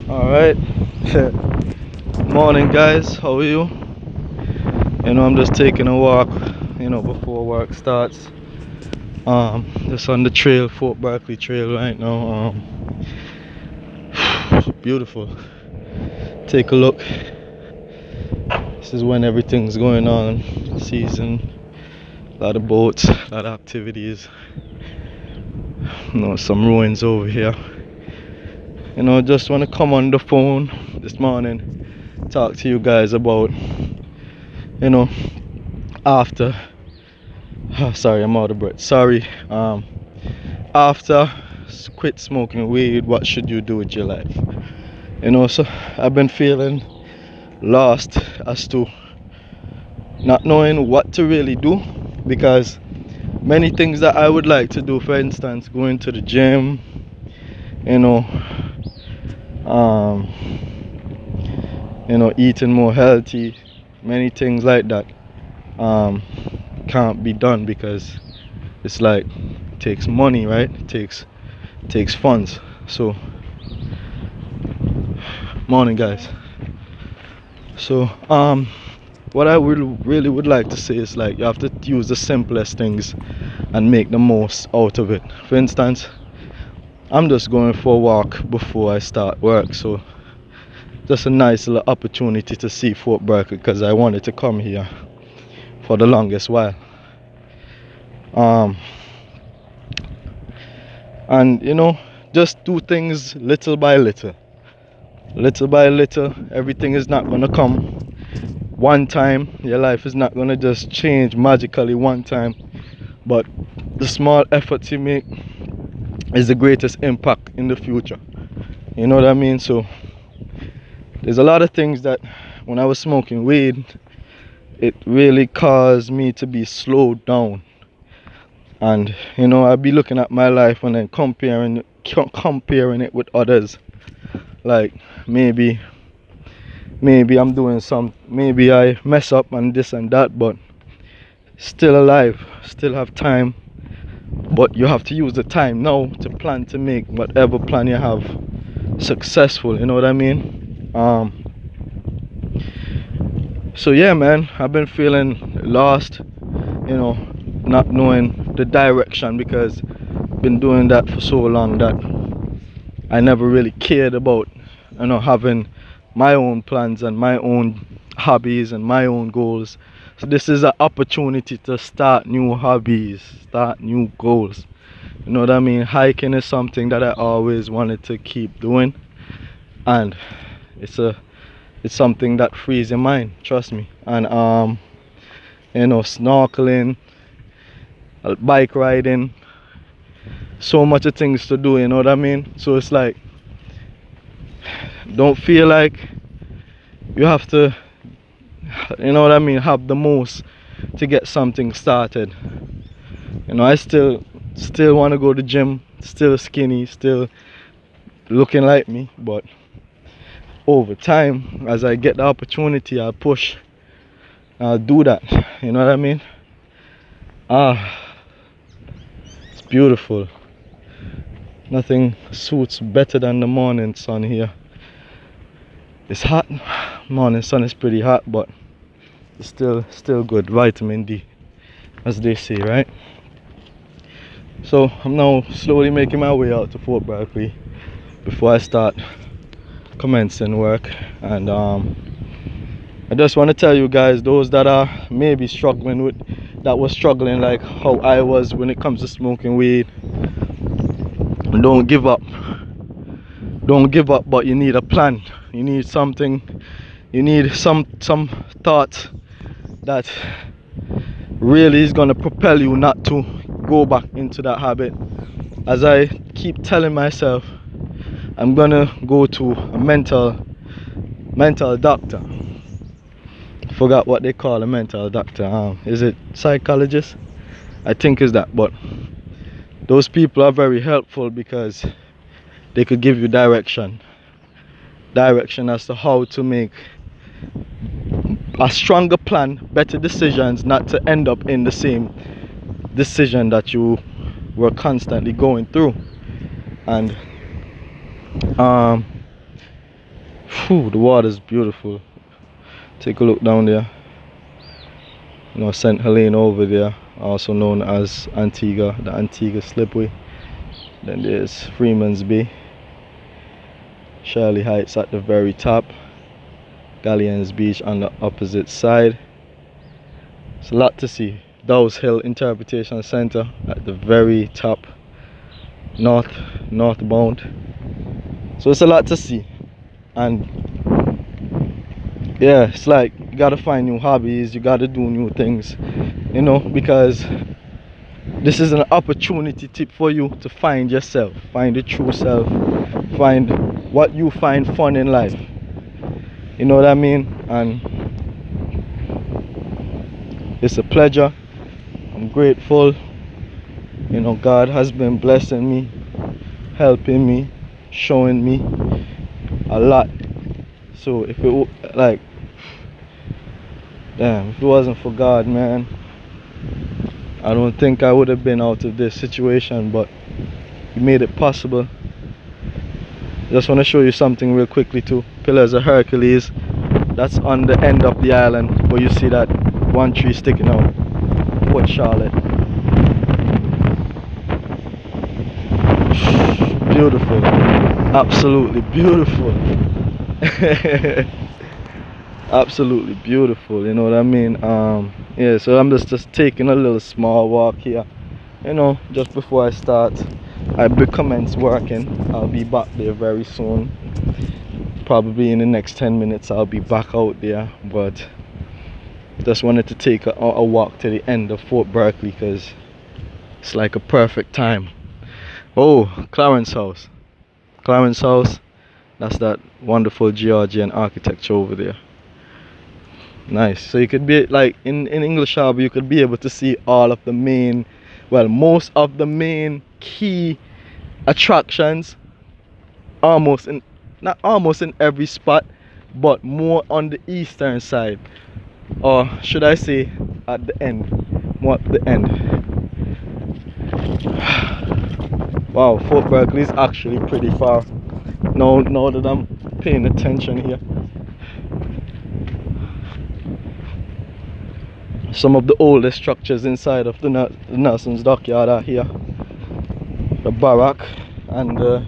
All right. Morning, guys. How are you? I'm just taking a walk. Before work starts. Just on the trail, Fort Berkeley Trail right now. Beautiful. Take a look. This is when everything's going on. Season. A lot of boats. A lot of activities. Some ruins over here. Just want to come on the phone this morning, talk to you guys about, after. Sorry, I'm out of breath. Sorry. After quit smoking weed, what should you do with your life? So I've been feeling lost as to not knowing what to really do, because many things that I would like to do, for instance, going to the gym, eating more healthy, many things like that can't be done because it's like it takes money, right? It takes funds. So morning, guys. So what I really would like to say is, like, you have to use the simplest things and make the most out of it. For instance, I'm just going for a walk before I start work, so just a nice little opportunity to see Fort Berkeley, because I wanted to come here for the longest while. And just do things little by little. Everything is not gonna come one time. Your life is not gonna just change magically one time, but the small efforts you make is the greatest impact in the future. You know what I mean? So there's a lot of things that when I was smoking weed, it really caused me to be slowed down. And I'd be looking at my life and then comparing it with others. Like maybe I'm doing maybe I mess up and this and that, but still alive, still have time. But you have to use the time now to plan to make whatever plan you have successful. You know what I mean? So yeah, man, I've been feeling lost, not knowing the direction, because I've been doing that for so long that I never really cared about having my own plans and my own hobbies and my own goals. So this is an opportunity to start new hobbies, start new goals. You know what I mean? Hiking is something that I always wanted to keep doing, and it's something that frees your mind, trust me. And snorkeling, bike riding, so much of things to do, you know what I mean? So it's like, don't feel like you have to, you know what I mean, have the most to get something started. I still want to go to the gym, still skinny, still looking like me, but over time, as I get the opportunity, I'll push, I'll do that. You know what I mean? It's beautiful. Nothing suits better than the morning sun here. It's hot. Morning sun is pretty hot, but it's still good. Vitamin D, as they say, right? So I'm now slowly making my way out to Fort Berkeley before I start commencing work. And I just want to tell you guys, those that are maybe struggling like how I was when it comes to smoking weed, don't give up, but you need a plan. You need something, you need some thought that really is going to propel you not to go back into that habit. As I keep telling myself, I'm gonna go to a mental doctor. Forgot what they call a mental doctor. Is it psychologist? I think is that. But those people are very helpful because they could give you direction as to how to make a stronger plan, better decisions, not to end up in the same decision that you were constantly going through. And Whew, the water's beautiful. Take a look down there. You know, St. Helena over there, also known as Antigua, the Antigua Slipway. Then there's Freeman's Bay. Shirley Heights at the very top. Galleons Beach on the opposite side. It's a lot to see. Dow's Hill Interpretation Center at the very top, northbound. So it's a lot to see. And yeah, it's like you gotta find new hobbies, you gotta do new things, you know, because this is an opportunity tip for you to find yourself, find the true self, find what you find fun in life. You know what I mean? And it's a pleasure. I'm grateful. You know, God has been blessing me, helping me, showing me a lot. So if it like, damn, if it wasn't for God, man, I don't think I would have been out of this situation, but He made it possible. Just want to show you something real quickly too. Pillars of Hercules, that's on the end of the island where you see that one tree sticking out. Port Charlotte. Beautiful, absolutely beautiful. Absolutely beautiful, you know what I mean? Yeah, so I'm just taking a little small walk here, you know, just before I start. I commence working. I'll be back there very soon. Probably in the next 10 minutes I'll be back out there, but just wanted to take a walk to the end of Fort Berkeley because it's like a perfect time. Oh, Clarence House. Clarence House, that's that wonderful Georgian architecture over there. Nice. So you could be like in English Harbor, you could be able to see all of the main, well, most of the main key attractions, not almost in every spot, but more on the eastern side, or should I say at the end, more at the end. Wow, Fort Berkeley is actually pretty far now that I'm paying attention here. Some of the oldest structures inside of the Nelson's Dockyard are here. The barrack and the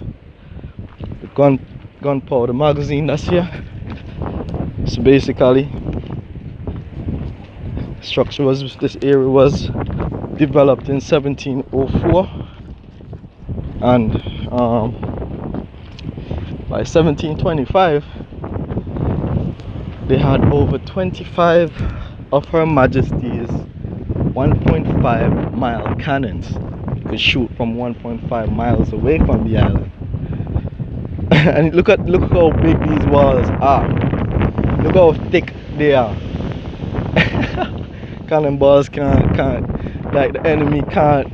gunpowder magazine that's here. So basically, this area was developed in 1704, and by 1725 they had over 25 of Her Majesty's 1.5 mile cannons. You could shoot from 1.5 miles away from the island. And look how big these walls are. Look how thick they are. Cannonballs can't, like the enemy can't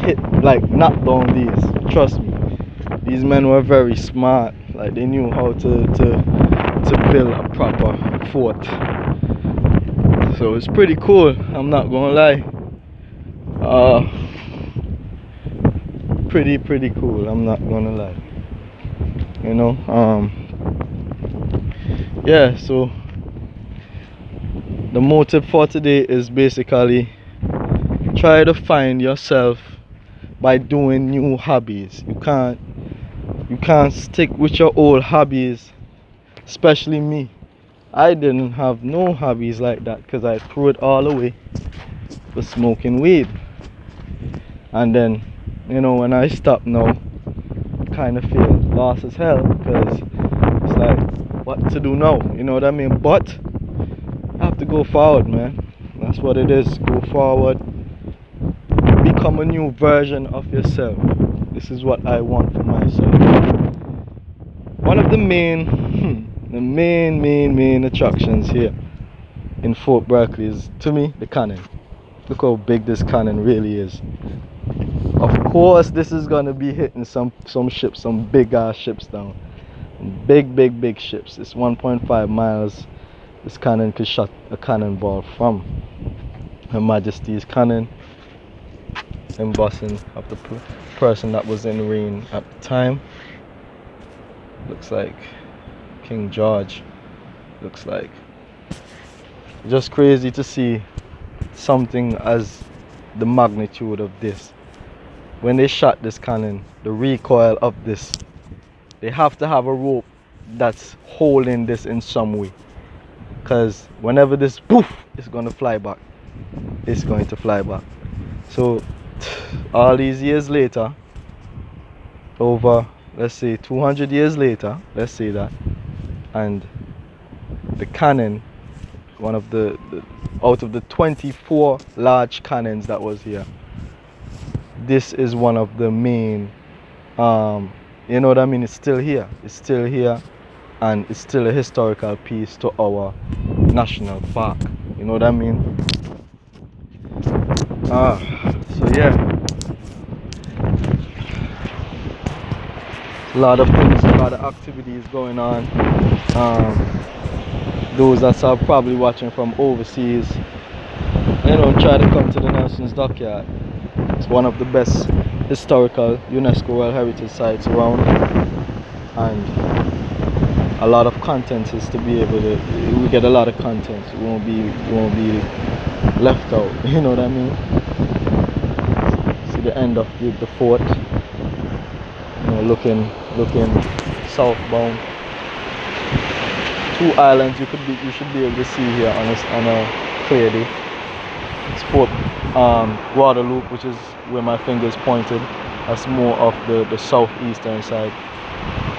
hit, like knock down these. Trust me. These men were very smart. Like they knew how to build a proper fort. So it's pretty cool, I'm not gonna lie. Pretty cool, I'm not gonna lie. You know, yeah, so the motive for today is basically try to find yourself by doing new hobbies. You can't stick with your old hobbies, especially me. I didn't have no hobbies like that because I threw it all away for smoking weed. And then, you know, when I stop now, I kind of feel lost as hell because it's like, what to do now? You know what I mean? But I have to go forward, man. That's what it is. Go forward. Become a new version of yourself. This is what I want for myself. One of the main attractions here in Fort Berkeley is, to me, the cannon. Look how big this cannon really is. Of course, this is gonna be hitting some ships, some big ass ships down. Big ships. It's 1.5 miles. This cannon could shot a cannonball from Her Majesty's cannon, embossing of the person that was in the rain at the time. Looks like King George, looks like. Just crazy to see something as the magnitude of this. When they shot this cannon, the recoil of this, they have to have a rope that's holding this in some way, because whenever this poof, it's going to fly back. It's going to fly back. So all these years later, over, let's say 200 years later, let's say that, and the cannon, one of the out of the 24 large cannons that was here, this is one of the main, you know what I mean, it's still here, and it's still a historical piece to our national park, you know what I mean. So yeah, a lot of things, a lot of activities going on. Those that are probably watching from overseas, you know, try to come to the Nelson's Dockyard. It's one of the best historical UNESCO World Heritage sites around, and a lot of content is to be able to, we get a lot of content. We won't be left out, you know what I mean. See the end of the fort, you know, looking southbound. Two islands you should be able to see here on a clear day. It's Port Guadalupe, which is where my finger is pointed. That's more of the southeastern side,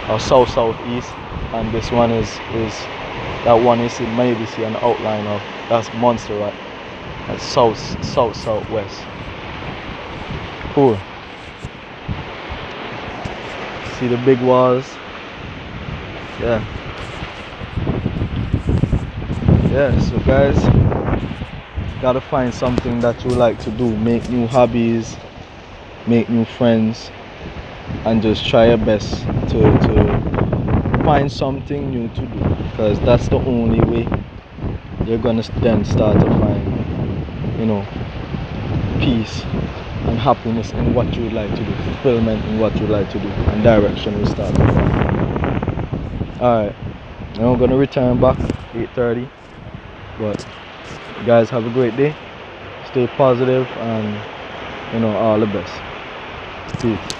or southeast, and this one is that one you see, maybe see an outline of, that's Montserrat. That's southwest. Cool. See the big walls. Yeah, so guys, gotta find something that you like to do. Make new hobbies, make new friends, and just try your best to find something new to do, because that's the only way you're gonna then start to find, you know, peace and happiness in what you like to do, fulfillment in what you like to do, and direction will start to find. Alright, now I'm gonna return back 8:30, but you guys have a great day, stay positive, and you know, all the best. Peace.